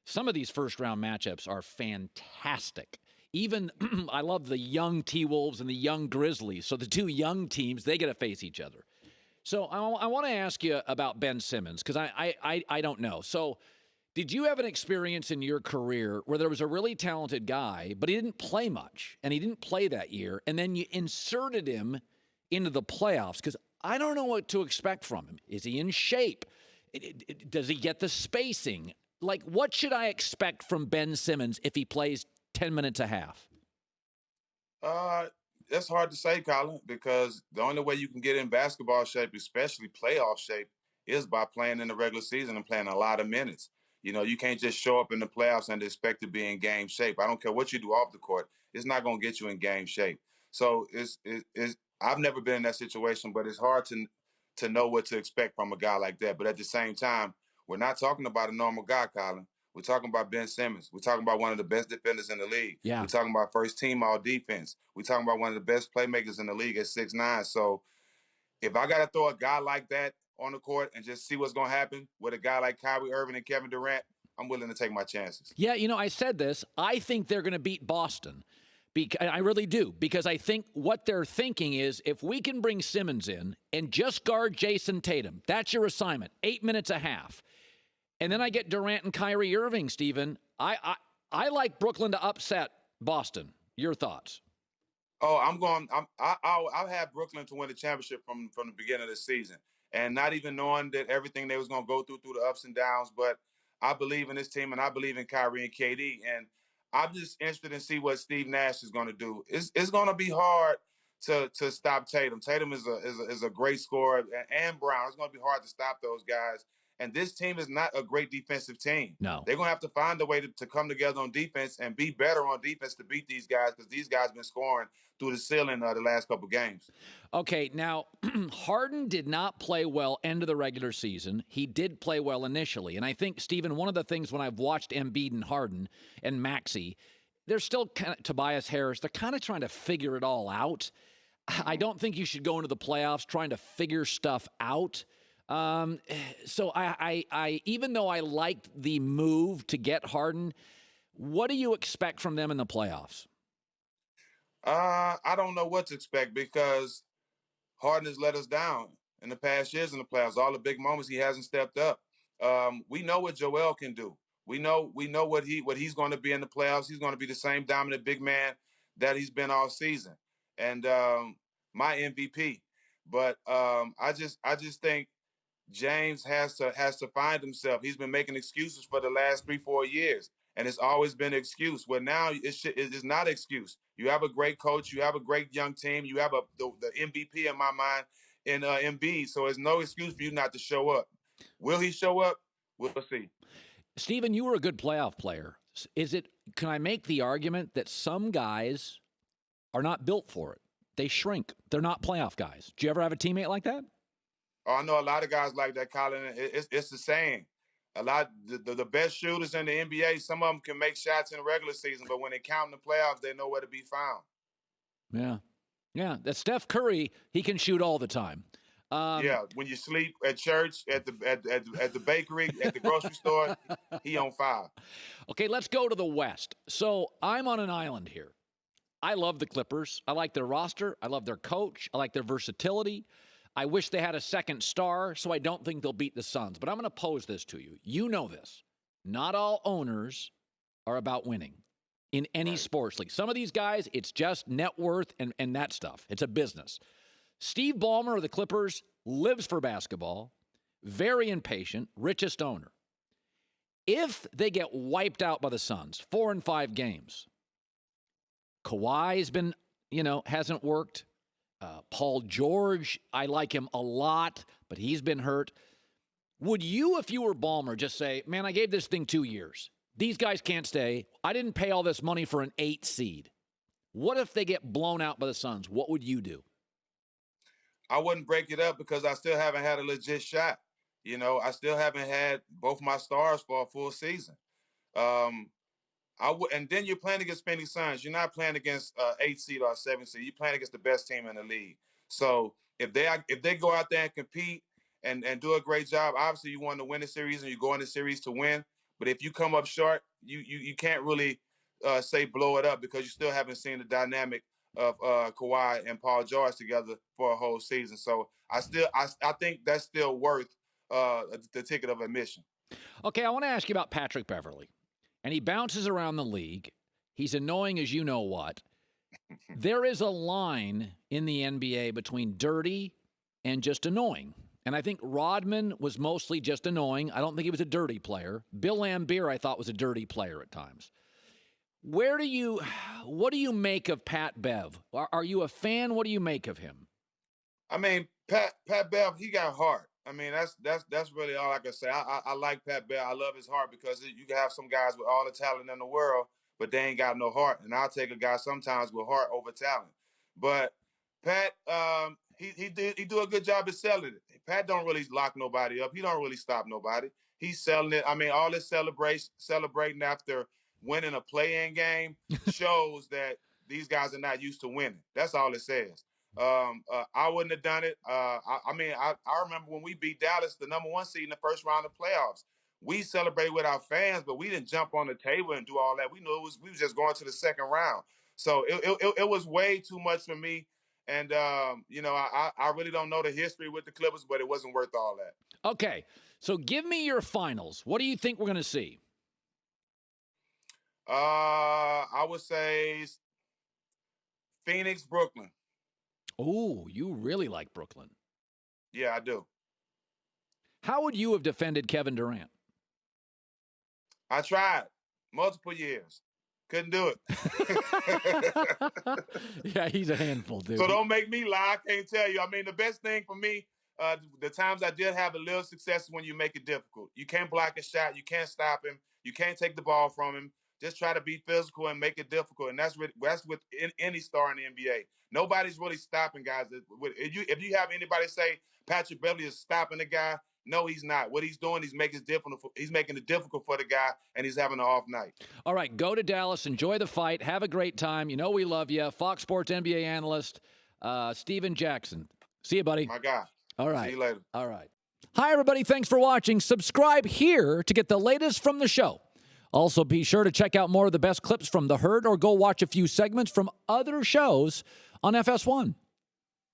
Some of these first-round matchups are fantastic. Even I love the young T-Wolves and the young Grizzlies. So the two young teams, they get to face each other. So I want to ask you about Ben Simmons because I don't know. So did you have an experience in your career where there was a really talented guy, but he didn't play much, and he didn't play that year, and then you inserted him into the playoffs? Because I don't know what to expect from him. Is he in shape? Does he get the spacing? Like, what should I expect from Ben Simmons if he plays 10 minutes a half? That's hard to say, Colin, because the only way you can get in basketball shape, especially playoff shape, is by playing in the regular season and playing a lot of minutes. You can't just show up in the playoffs and expect to be in game shape. I don't care what you do off the court. It's not going to get you in game shape. So I've never been in that situation, but it's hard to know what to expect from a guy like that. But at the same time, we're not talking about a normal guy, Colin. We're talking about Ben Simmons. We're talking about one of the best defenders in the league. Yeah. We're talking about first team all defense. We're talking about one of the best playmakers in the league at 6'9". So if I got to throw a guy like that on the court and just see what's going to happen with a guy like Kyrie Irving and Kevin Durant, I'm willing to take my chances. Yeah, I said this. I think they're going to beat Boston. I really do, because I think what they're thinking is if we can bring Simmons in and just guard Jason Tatum, that's your assignment, 8 minutes a half. And then I get Durant and Kyrie Irving, Stephen. I like Brooklyn to upset Boston. Your thoughts? Oh, I'll have Brooklyn to win the championship from the beginning of the season, and not even knowing that everything they was going to go through the ups and downs. But I believe in this team, and I believe in Kyrie and KD, and I'm just interested in see what Steve Nash is going to do. It's going to be hard to stop Tatum. Tatum is a great scorer, and Brown. It's going to be hard to stop those guys. And this team is not a great defensive team. No. They're going to have to find a way to come together on defense and be better on defense to beat these guys, because these guys have been scoring through the ceiling the last couple games. Okay, now, Harden did not play well end of the regular season. He did play well initially. And I think, Stephen, one of the things when I've watched Embiid and Harden and Maxey, they're still kind of, Tobias Harris, they're kind of trying to figure it all out. I don't think you should go into the playoffs trying to figure stuff out. So I even though I liked the move to get Harden, what do you expect from them in the playoffs? I don't know what to expect, because Harden has let us down in the past years in the playoffs. All the big moments he hasn't stepped up. We know what Joel can do. We know what he's going to be in the playoffs. He's going to be the same dominant big man that he's been all season, and my MVP. But I just think James has to find himself. He's been making excuses for the last 3-4 years, and it's always been an excuse. Well, now it is not an excuse. You have a great coach. You have a great young team. You have the MVP in my mind in Embiid. So it's no excuse for you not to show up. Will he show up? We'll see. Stephen, you were a good playoff player. Can I make the argument that some guys are not built for it? They shrink. They're not playoff guys. Do you ever have a teammate like that? Oh, I know a lot of guys like that, Colin. It's the saying. The best shooters in the NBA, some of them can make shots in the regular season, but when they count in the playoffs, they know where to be found. Yeah. That Steph Curry, he can shoot all the time. When you sleep at church, at the bakery, at the grocery store, he on fire. Okay, let's go to the West. So I'm on an island here. I love the Clippers. I like their roster. I love their coach. I like their versatility. I wish they had a second star, so I don't think they'll beat the Suns. But I'm going to pose this to you. You know this. Not all owners are about winning in any sports league. Some of these guys, it's just net worth and that stuff. It's a business. Steve Ballmer of the Clippers lives for basketball, very impatient, richest owner. If they get wiped out by the Suns, 4 and 5 games, Kawhi's been, hasn't worked. Paul George, I like him a lot, but he's been hurt. Would you, if you were Ballmer, just say, man, I gave this thing 2 years. These guys can't stay. I didn't pay all this money for an 8 seed. What if they get blown out by the Suns? What would you do? I wouldn't break it up, because I still haven't had a legit shot. I still haven't had both my stars for a full season. And then you're playing against Phoenix Suns. You're not playing against 8 seed or 7 seed. You're playing against the best team in the league. So if they go out there and compete and do a great job, obviously you want to win the series and you go in the series to win. But if you come up short, you can't really say blow it up because you still haven't seen the dynamic of Kawhi and Paul George together for a whole season. So I think that's still worth the ticket of admission. Okay, I want to ask you about Patrick Beverley. And he bounces around the league. He's annoying as you know what. There is a line in the NBA between dirty and just annoying. And I think Rodman was mostly just annoying. I don't think he was a dirty player. Bill Laimbeer, I thought, was a dirty player at times. What do you make of Pat Bev? Are you a fan? What do you make of him? I mean, Pat Bev, he got heart. I mean, that's really all I can say. I like Pat Bev. I love his heart because you can have some guys with all the talent in the world, but they ain't got no heart. And I'll take a guy sometimes with heart over talent. But Pat, he do a good job of selling it. Pat don't really lock nobody up. He don't really stop nobody. He's selling it. I mean, all this celebrating after winning a play-in game shows that these guys are not used to winning. That's all it says. I wouldn't have done it. I remember when we beat Dallas, the number 1 seed in the first round of playoffs. We celebrated with our fans, but we didn't jump on the table and do all that. We knew we was just going to the second round. So it was way too much for me. And, I really don't know the history with the Clippers, but it wasn't worth all that. Okay, so give me your finals. What do you think we're going to see? I would say Phoenix, Brooklyn. Oh, you really like Brooklyn. Yeah, I do. How would you have defended Kevin Durant? I tried multiple years. Couldn't do it. Yeah, he's a handful, dude. So don't make me lie. I can't tell you. I mean, the best thing for me, the times I did have a little success is when you make it difficult. You can't block a shot. You can't stop him. You can't take the ball from him. Just try to be physical and make it difficult. And that's with any star in the NBA. Nobody's really stopping guys. If you have anybody say Patrick Beverley is stopping the guy, no, he's not. What he's doing, he's making it difficult for the guy, and he's having an off night. All right, go to Dallas, enjoy the fight, have a great time. You know we love you. Fox Sports NBA analyst, Steven Jackson. See you, buddy. My guy. All right. See you later. All right. Hi, everybody. Thanks for watching. Subscribe here to get the latest from the show. Also, be sure to check out more of the best clips from The Herd or go watch a few segments from other shows on FS1.